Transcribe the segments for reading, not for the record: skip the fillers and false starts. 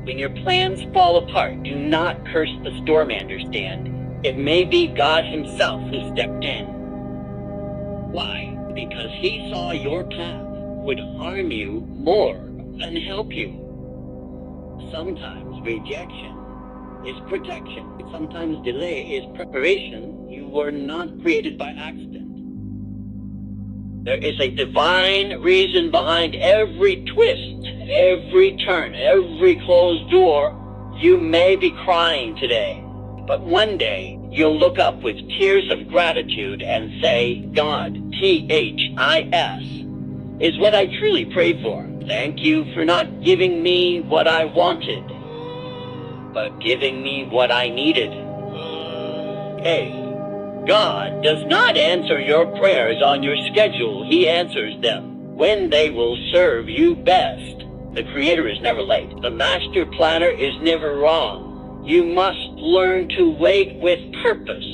When your plans fall apart, do not curse the storm, understand. It may be God himself who stepped in. Why? Because he saw your path would harm you more than help you. Sometimes rejection is protection. Sometimes delay is preparation. You were not created by accident. There is a divine reason behind every twist, every turn, every closed door. You may be crying today, but one day you'll look up with tears of gratitude and say, God, THIS, is what I truly prayed for. Thank you for not giving me what I wanted, but giving me what I needed. Hey. God does not answer your prayers on your schedule. He answers them when they will serve you best. The Creator is never late. The Master Planner is never wrong. You must learn to wait with purpose,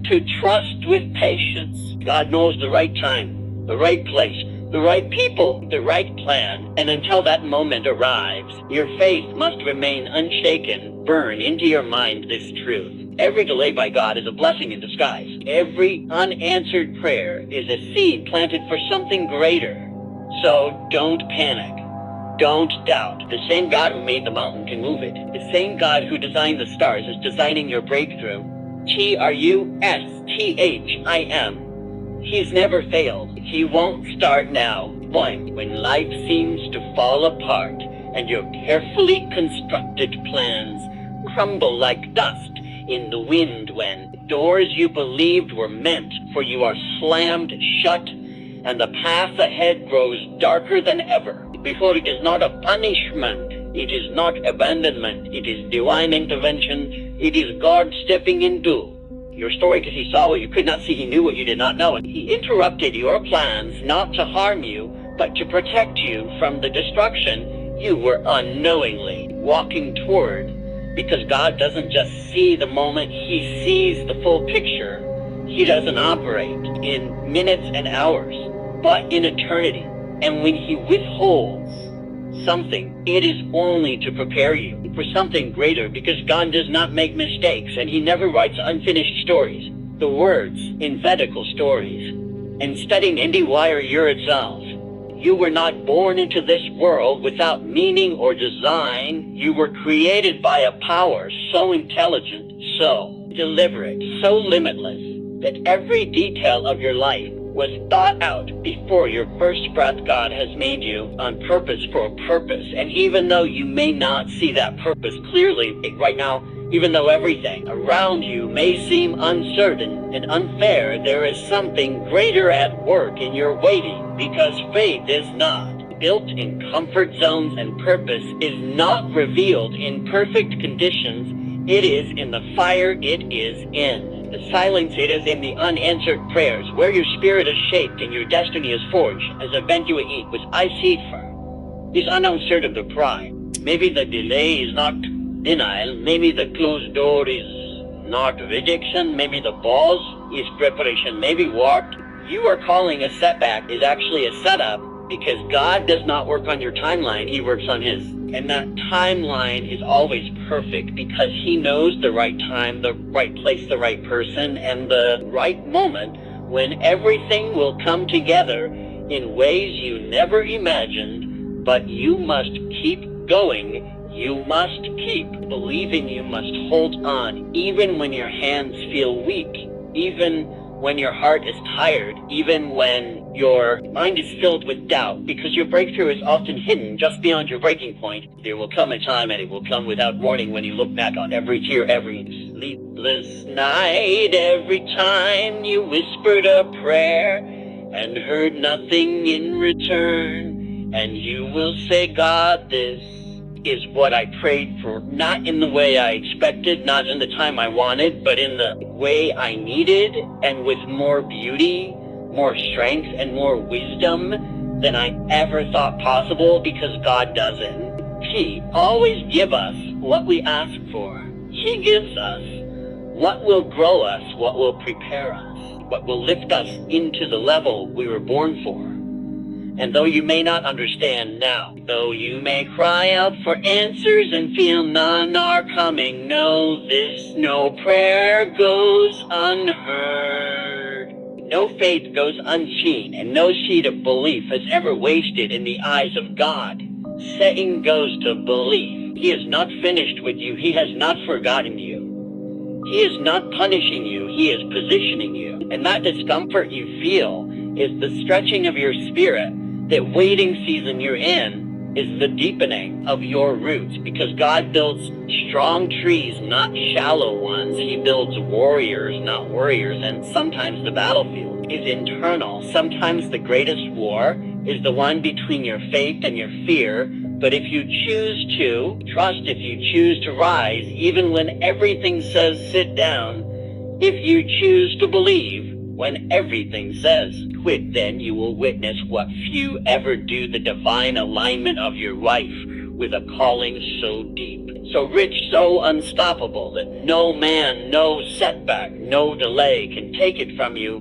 to trust with patience. God knows the right time, the right place, the right people, the right plan. And until that moment arrives, your faith must remain unshaken. Burn into your mind this truth. Every delay by God is a blessing in disguise. Every unanswered prayer is a seed planted for something greater. So don't panic. Don't doubt. The same God who made the mountain can move it. The same God who designed the stars is designing your breakthrough. TRUSTHIM. He's never failed. He won't start now. When life seems to fall apart and your carefully constructed plans crumble like dust in the wind, when doors you believed were meant for you are slammed shut and the path ahead grows darker than ever. Before it is not a punishment, it is not abandonment, it is divine intervention, it is God stepping into your story because he saw what you could not see, he knew what you did not know. And he interrupted your plans not to harm you, but to protect you from the destruction you were unknowingly walking toward. Because God doesn't just see the moment, he sees the full picture. He doesn't operate in minutes and hours, but in eternity. And when he withholds something, it is only to prepare you for something greater, because God does not make mistakes and he never writes unfinished stories. The words in Vedical stories and studying IndieWire yourself. You were not born into this world without meaning or design. You were created by a power so intelligent, so deliberate, so limitless, that every detail of your life was thought out before your first breath. God has made you on purpose for a purpose. And even though you may not see that purpose clearly right now, even though everything around you may seem uncertain and unfair, there is something greater at work in your waiting, because faith is not built in comfort zones and purpose is not revealed in perfect conditions. It is in the fire it is in. The silence it is in the unanswered prayers, where your spirit is shaped and your destiny is forged, as a venue eat was I seed for. Is unanswered of the pride. Maybe the delay is not denial, maybe the closed door is not rejection, maybe the pause is preparation, maybe what you are calling a setback is actually a setup, because God does not work on your timeline, he works on his. And that timeline is always perfect because he knows the right time, the right place, the right person, and the right moment when everything will come together in ways you never imagined. But you must keep going. You must keep believing. You must hold on, even when your hands feel weak, even when your heart is tired, even when your mind is filled with doubt, because your breakthrough is often hidden just beyond your breaking point. There will come a time, and it will come without warning, when you look back on every tear, every sleepless night, every time you whispered a prayer and heard nothing in return, and you will say, God, this is what I prayed for, not in the way I expected, not in the time I wanted, but in the way I needed, and with more beauty, more strength, and more wisdom than I ever thought possible, because God doesn't. He always gives us what we ask for. He gives us what will grow us, what will prepare us, what will lift us into the level we were born for. And though you may not understand now, though you may cry out for answers and feel none are coming, know this, no prayer goes unheard. No faith goes unseen, and no seed of belief is ever wasted in the eyes of God. Saying goes to belief. He is not finished with you. He has not forgotten you. He is not punishing you. He is positioning you. And that discomfort you feel is the stretching of your spirit. That waiting season you're in is the deepening of your roots, because God builds strong trees, not shallow ones. He builds warriors, not warriors. And sometimes the battlefield is internal. Sometimes the greatest war is the one between your faith and your fear. But if you choose to trust, if you choose to rise, even when everything says sit down, if you choose to believe when everything says quit, then you will witness what few ever do, the divine alignment of your life with a calling so deep, so rich, so unstoppable that no man, no setback, no delay can take it from you.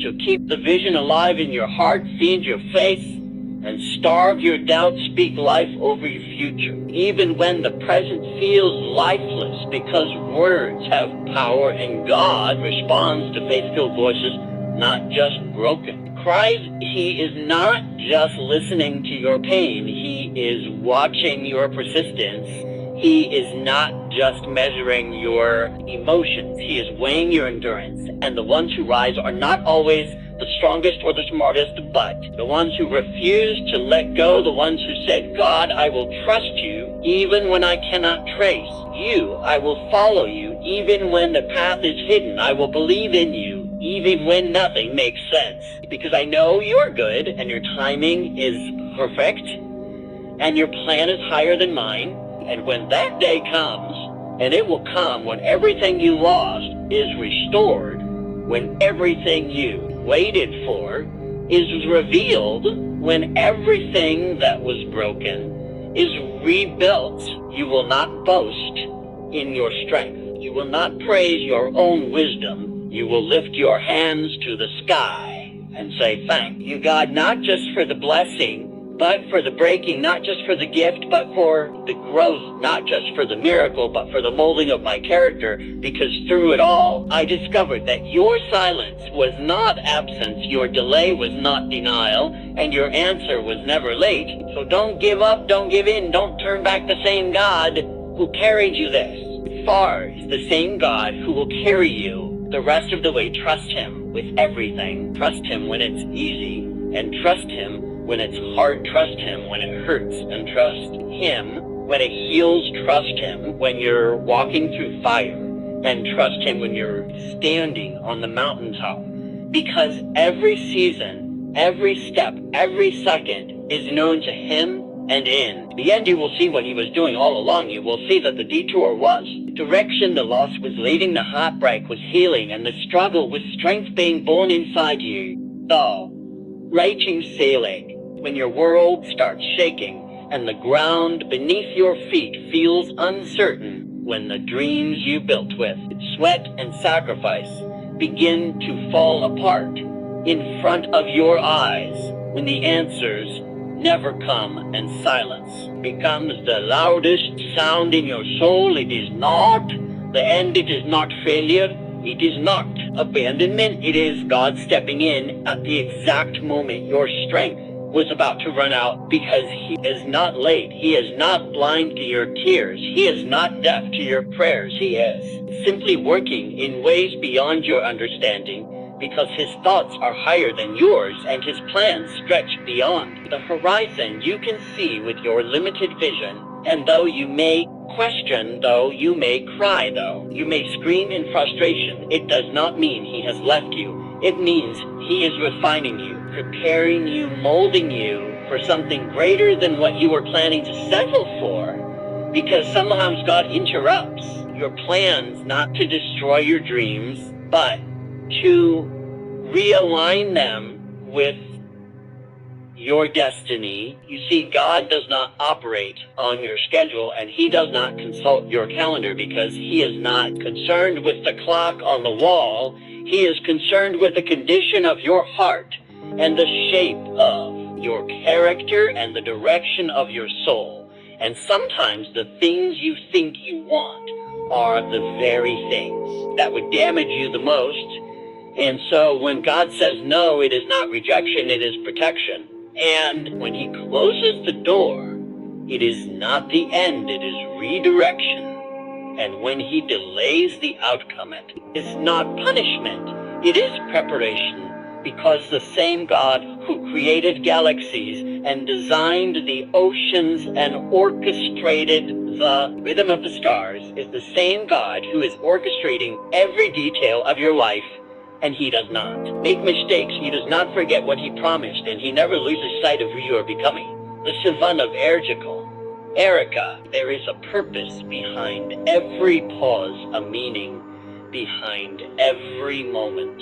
So keep the vision alive in your heart, feed your faith, and starve your doubt. Speak life over your future, even when the present feels lifeless, because words have power and God responds to faith-filled voices, not just broken cries. He is not just listening to your pain. He is watching your persistence. He is not just measuring your emotions. He is weighing your endurance. And the ones who rise are not always the strongest or the smartest, but the ones who refuse to let go, the ones who said, God, I will trust you even when I cannot trace you. I will follow you even when the path is hidden. I will believe in you even when nothing makes sense, because I know you're good and your timing is perfect and your plan is higher than mine. And when that day comes, and it will come when everything you lost is restored, when everything you waited for is revealed, when everything that was broken is rebuilt, you will not boast in your strength. You will not praise your own wisdom. You will lift your hands to the sky and say, thank you, God, not just for the blessing, but for the breaking, not just for the gift, but for the growth, not just for the miracle, but for the molding of my character, because through it all, I discovered that your silence was not absence, your delay was not denial, and your answer was never late. So don't give up, don't give in, don't turn back. The same God who carried you this far is the same God who will carry you the rest of the way. Trust Him with everything. Trust Him when it's easy, and trust Him when it's hard. Trust Him when it hurts, and trust Him when it heals. Trust Him when you're walking through fire, and trust Him when you're standing on the mountaintop. Because every season, every step, every second is known to Him, and in the end you will see what He was doing all along. You will see that the detour was direction, the loss was leading, the heartbreak was healing, and the struggle was strength being born inside you. So, raging sailing, when your world starts shaking and the ground beneath your feet feels uncertain, when the dreams you built with sweat and sacrifice begin to fall apart in front of your eyes, when the answers never come and silence becomes the loudest sound in your soul, it is not the end, it is not failure, it is not abandonment, it is God stepping in at the exact moment your strength was about to run out, because He is not late. He is not blind to your tears. He is not deaf to your prayers. He is simply working in ways beyond your understanding, because His thoughts are higher than yours and His plans stretch beyond the horizon you can see with your limited vision. And though you may question, though you may cry, though you may scream in frustration, it does not mean He has left you. It means He is refining you, preparing you, molding you for something greater than what you were planning to settle for. Because sometimes God interrupts your plans, not to destroy your dreams, but to realign them with your destiny. You see, God does not operate on your schedule, and He does not consult your calendar, because He is not concerned with the clock on the wall. He is concerned with the condition of your heart and the shape of your character, and the direction of your soul. And sometimes the things you think you want are the very things that would damage you the most. And so when God says no, it is not rejection, it is protection. And when he closes the door, it is not the end, it is redirection. And when he delays the outcome, it is not punishment, it is preparation. Because the same God who created galaxies and designed the oceans and orchestrated the rhythm of the stars is the same God who is orchestrating every detail of your life, and he does not make mistakes. He does not forget what he promised, and he never loses sight of who you are becoming. The Sivan of Erica, there is a purpose behind every pause, a meaning behind every moment,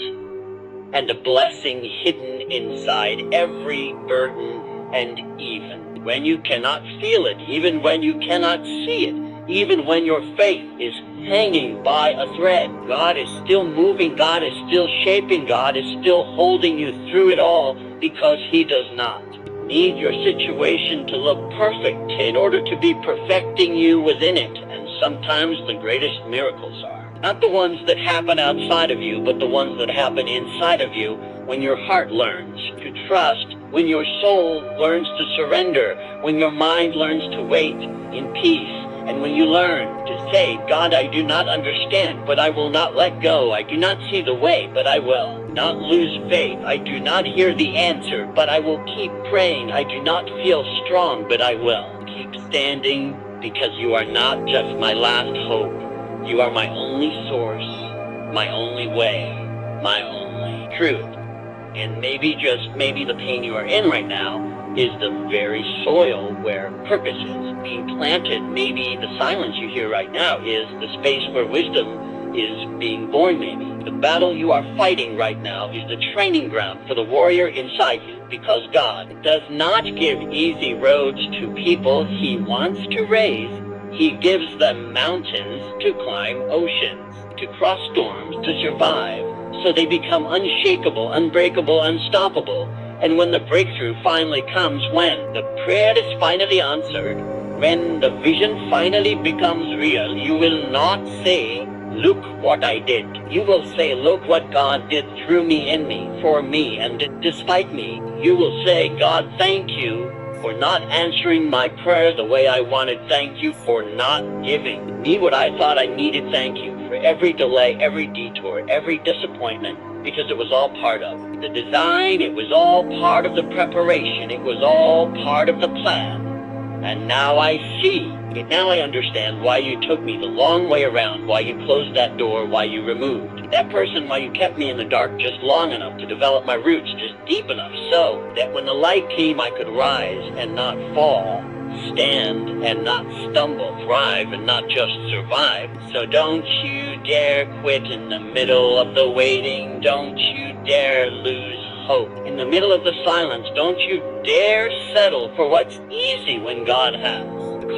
and a blessing hidden inside every burden. And even when you cannot feel it, even when you cannot see it, even when your faith is hanging by a thread, God is still moving, God is still shaping, God is still holding you through it all, because he does not need your situation to look perfect in order to be perfecting you within it. And sometimes the greatest miracles are not the ones that happen outside of you, but the ones that happen inside of you when your heart learns to trust, when your soul learns to surrender, when your mind learns to wait in peace, and when you learn to say, God, I do not understand, but I will not let go. I do not see the way, but I will not lose faith. I do not hear the answer, but I will keep praying. I do not feel strong, but I will keep standing, because you are not just my last hope. You are my only source, my only way, my only truth. And maybe, just maybe, the pain you are in right now is the very soil where purpose is being planted. Maybe the silence you hear right now is the space where wisdom is being born. Maybe the battle you are fighting right now is the training ground for the warrior inside you, because God does not give easy roads to people he wants to raise. He gives them mountains to climb, oceans to cross, storms to survive, so they become unshakable, unbreakable, unstoppable. And when the breakthrough finally comes, when the prayer is finally answered, when the vision finally becomes real, you will not say, look what I did. You will say, look what God did through me, in me, for me, and despite me. You will say, God, thank you for not answering my prayer the way I wanted. Thank you for not giving me what I thought I needed. Thank you for every delay, every detour, every disappointment, because it was all part of the design. It was all part of the preparation. It was all part of the plan. And now I see it. Now I understand why you took me the long way around, why you closed that door, why you removed that person, why you kept me in the dark just long enough to develop my roots just deep enough so that when the light came I could rise and not fall, stand and not stumble, thrive and not just survive. So don't you dare quit in the middle of the waiting. Don't you dare lose hope in the middle of the silence. Don't you dare settle for what's easy when God has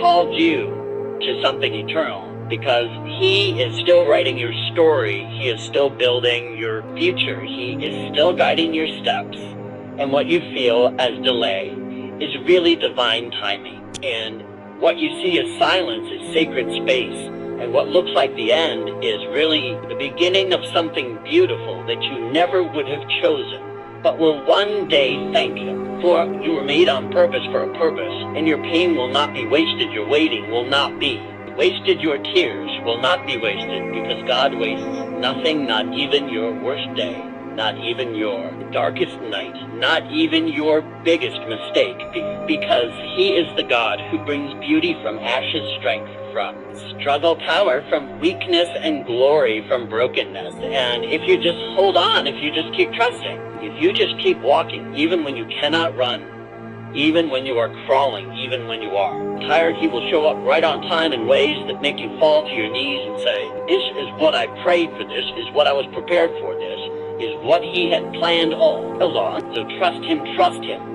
called you to something eternal, because he is still writing your story. He is still building your future. He is still guiding your steps. And what you feel as delay is really divine timing. And what you see as silence is sacred space. And what looks like the end is really the beginning of something beautiful that you never would have chosen, but will one day thank him. For you were made on purpose for a purpose, and your pain will not be wasted. Your waiting will not be wasted. Your tears will not be wasted, because God wastes nothing, not even your worst day, not even your darkest night, not even your biggest mistake, because he is the God who brings beauty from ashes, strength from struggle, power from weakness, and glory from brokenness. And if you just hold on, if you just keep trusting, if you just keep walking, even when you cannot run, even when you are crawling, even when you are tired, he will show up right on time in ways that make you fall to your knees and say, this is what I prayed for, this is what I was prepared for, this is what he had planned all along. So trust him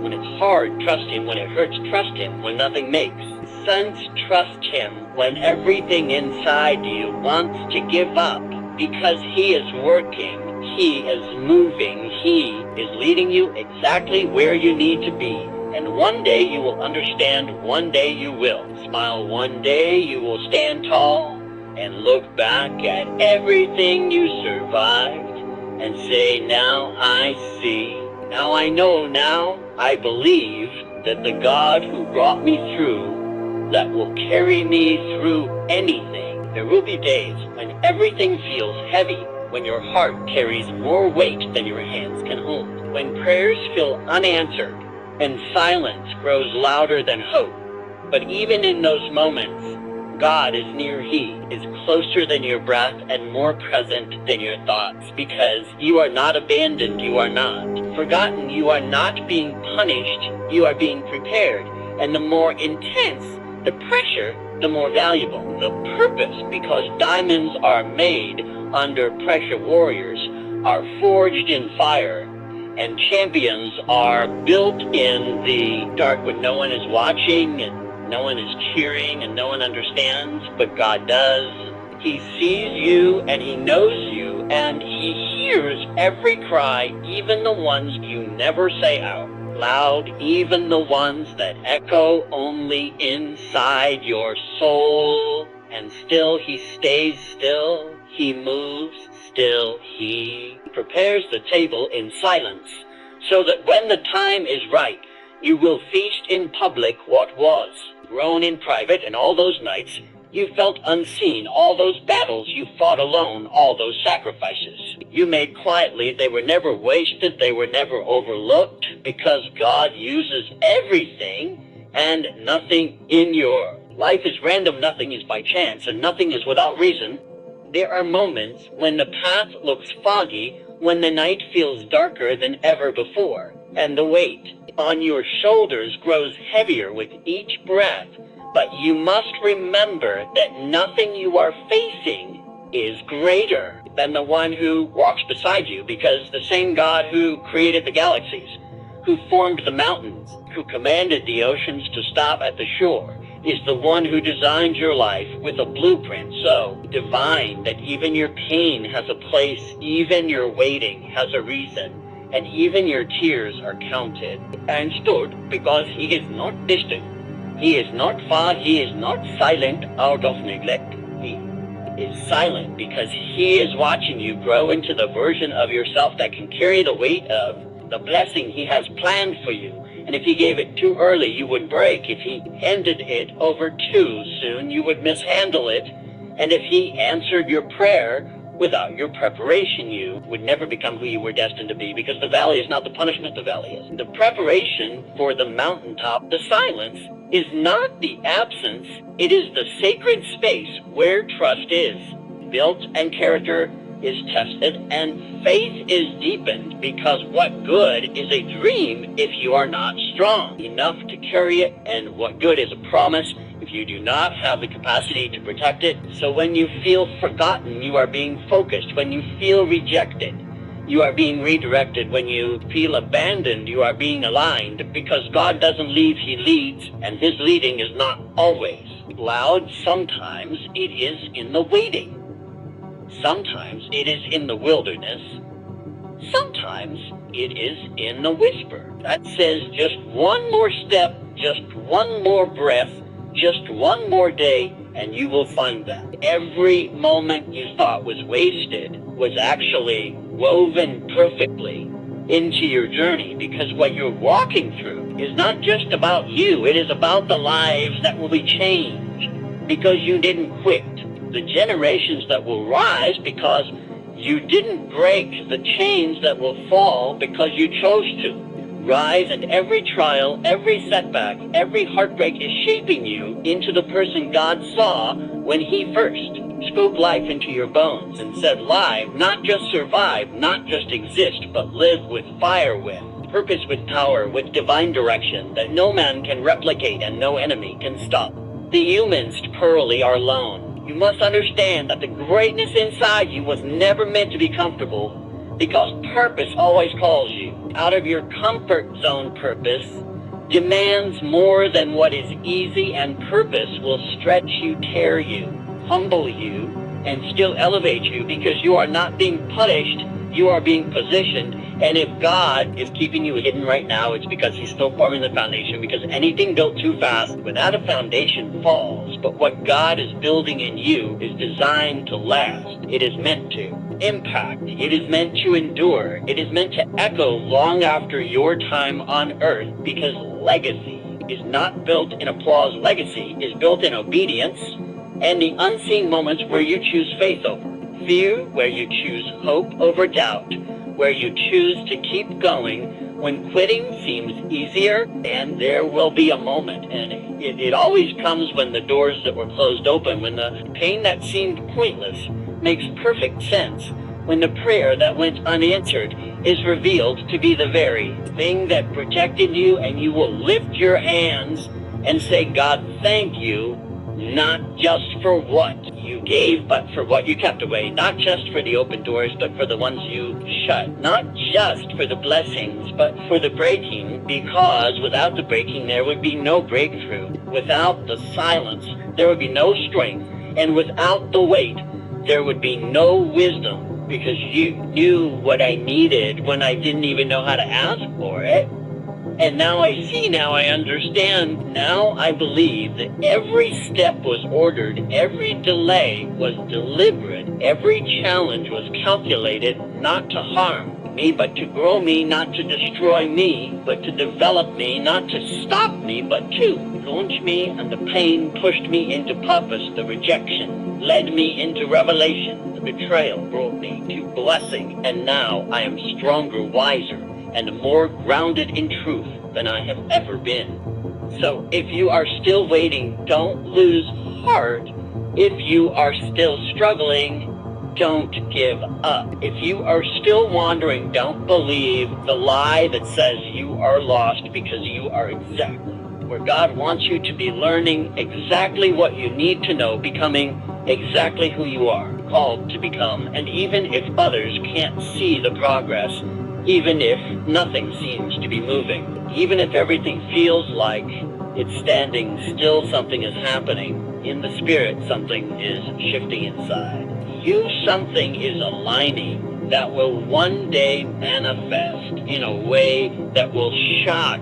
when it's hard, trust him when it hurts, trust him when nothing makes sense, trust him when everything inside you wants to give up, because he is working, he is moving, he is leading you exactly where you need to be. And one day you will understand, one day you will. Smile one day, you will stand tall and look back at everything you survived and say, now I see, now I know, now I believe that the God who brought me through, that will carry me through anything. There will be days when everything feels heavy, when your heart carries more weight than your hands can hold, when prayers feel unanswered and silence grows louder than hope. But even in those moments, God is near. He is closer than your breath and more present than your thoughts, because you are not abandoned, you are not forgotten, you are not being punished, you are being prepared. And the more intense the pressure, the more valuable the purpose, because diamonds are made under pressure. Warriors are forged in fire, and champions are built in the dark when no one is watching and no one is cheering and no one understands, but God does. He sees you and He knows you, and He hears every cry, even the ones you never say out loud, even the ones that echo only inside your soul. And still He stays still, He moves still, He prepares the table in silence, so that when the time is right, you will feast in public what was grown in private. And all those nights you felt unseen, all those battles you fought alone, all those sacrifices you made quietly, they were never wasted, they were never overlooked, because God uses everything, and nothing in your life is random, nothing is by chance, and nothing is without reason. There are moments when the path looks foggy, when the night feels darker than ever before, and the weight on your shoulders grows heavier with each breath. But you must remember that nothing you are facing is greater than the one who walks beside you, because the same God who created the galaxies, who formed the mountains, who commanded the oceans to stop at the shore, is the one who designed your life with a blueprint so divine that even your pain has a place, even your waiting has a reason, and even your tears are counted and stored, because He is not distant, He is not far, He is not silent out of neglect. He is silent because He is watching you grow into the version of yourself that can carry the weight of the blessing He has planned for you. And if He gave it too early, you would break. If He handed it over too soon, you would mishandle it. And if He answered your prayer without your preparation, you would never become who you were destined to be, because the valley is not the punishment, the valley is the preparation for the mountaintop. The silence is not the absence, it is the sacred space where trust is built and character is tested and faith is deepened, because what good is a dream if you are not strong enough to carry it, and what good is a promise if you do not have the capacity to protect it? So when you feel forgotten, you are being focused. When you feel rejected, you are being redirected. When you feel abandoned, you are being aligned, because God doesn't leave, He leads, and His leading is not always loud. Sometimes it is in the waiting. Sometimes it is in the wilderness. Sometimes it is in the whisper that says just one more step, just one more breath, just one more day, and you will find that every moment you thought was wasted was actually woven perfectly into your journey, because what you're walking through is not just about you, it is about the lives that will be changed because you didn't quit, the generations that will rise because you didn't break, the chains that will fall because you chose to rise. And every trial, every setback, every heartbreak is shaping you into the person God saw when He first spoke life into your bones and said live, not just survive, not just exist, but live with fire, with purpose, with power, with divine direction that no man can replicate and no enemy can stop. The humans pearly are lone. You must understand that the greatness inside you was never meant to be comfortable, because purpose always calls you out of your comfort zone. Purpose demands more than what is easy, and purpose will stretch you, tear you, humble you, and still elevate you, because you are not being punished, you are being positioned, And if God is keeping you hidden right now, it's because he's still forming the foundation, because anything built too fast without a foundation falls. But what God is building in you is designed to last. It is meant to impact. It is meant to endure. It is meant to echo long after your time on earth, because legacy is not built in applause. Legacy is built in obedience and the unseen moments where you choose faith over fear, where you choose hope over doubt, where you choose to keep going when quitting seems easier. And there will be a moment, and it always comes when the doors that were closed open, when the pain that seemed pointless makes perfect sense, when the prayer that went unanswered is revealed to be the very thing that protected you, and you will lift your hands and say, God, thank you, not just for what you gave, but for what you kept away, not just for the open doors, but for the ones you shut, not just for the blessings, but for the breaking, because without the breaking, there would be no breakthrough. Without the silence, there would be no strength, and without the weight, there would be no wisdom, because you knew what I needed when I didn't even know how to ask for it. And now I see, now I understand, now I believe that every step was ordered, every delay was deliberate, every challenge was calculated not to harm me, but to grow me, not to destroy me, but to develop me, not to stop me, but to launch me. And the pain pushed me into purpose, the rejection led me into revelation, the betrayal brought me to blessing, and now I am stronger, wiser, and more grounded in truth than I have ever been. So if you are still waiting, don't lose heart. If you are still struggling, don't give up. If you are still wandering, don't believe the lie that says you are lost, because you are exactly where God wants you to be, learning exactly what you need to know, becoming exactly who you are called to become. And even if others can't see the progress, even if nothing seems to be moving, even if everything feels like it's standing still, something is happening. In the spirit, something is shifting inside. Something is aligning that will one day manifest in a way that will shock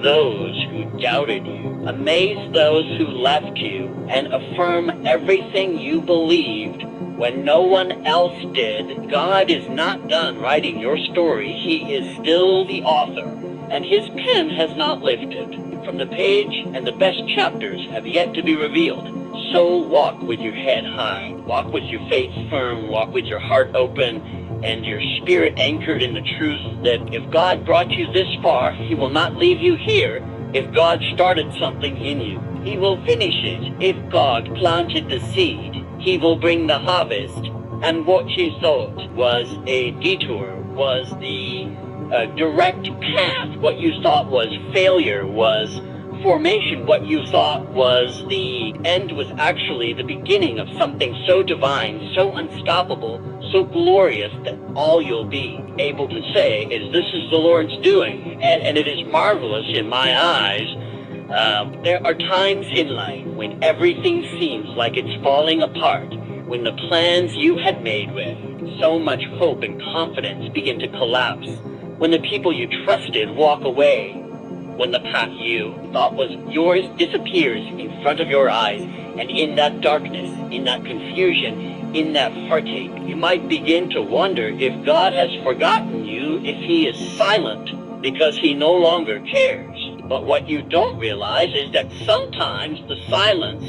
those who doubted you, amaze those who left you, and affirm everything you believed when no one else did. God is not done writing your story. He is still the author, and his pen has not lifted from the page, and the best chapters have yet to be revealed. So walk with your head high, walk with your faith firm, walk with your heart open, and your spirit anchored in the truth that if God brought you this far, he will not leave you here. If God started something in you, he will finish it. If God planted the seed, he will bring the harvest. And what you thought was a detour was the direct path. What you thought was failure was formation. What you thought was the end was actually the beginning of something so divine, so unstoppable, so glorious that all you'll be able to say is, this is the Lord's doing. And it is marvelous in my eyes. There are times in life when everything seems like it's falling apart, when the plans you had made with so much hope and confidence begin to collapse, when the people you trusted walk away, when the path you thought was yours disappears in front of your eyes, and in that darkness, in that confusion, in that heartache, you might begin to wonder if God has forgotten you, if he is silent because he no longer cares. But what you don't realize is that sometimes the silence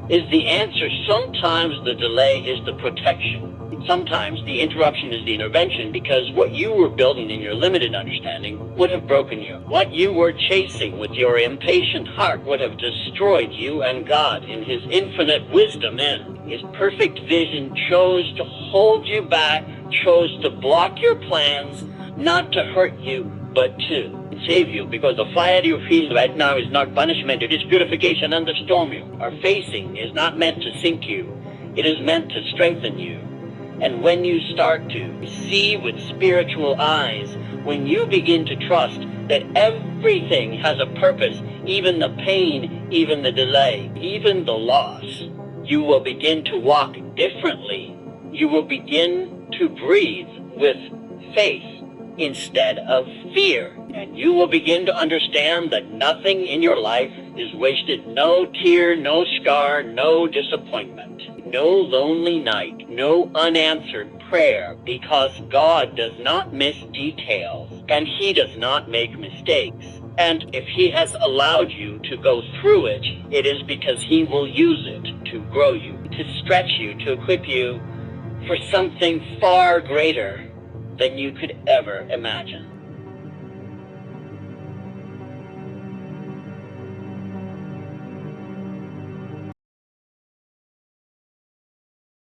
is the answer. Sometimes the delay is the protection. Sometimes the interruption is the intervention, because what you were building in your limited understanding would have broken you. What you were chasing with your impatient heart would have destroyed you, and God, in his infinite wisdom and his perfect vision, chose to hold you back, chose to block your plans, not to hurt you, but to save you, because the fire you're feeling right now is not punishment, it is purification. And the storm you are facing is not meant to sink you, it is meant to strengthen you. And when you start to see with spiritual eyes, when you begin to trust that everything has a purpose, even the pain, even the delay, even the loss, you will begin to walk differently. You will begin to breathe with faith instead of fear. And you will begin to understand that nothing in your life is wasted. No tear, no scar, no disappointment, no lonely night, no unanswered prayer, because God does not miss details and He does not make mistakes. And if He has allowed you to go through it, it is because He will use it to grow you, to stretch you, to equip you for something far greater than you could ever imagine.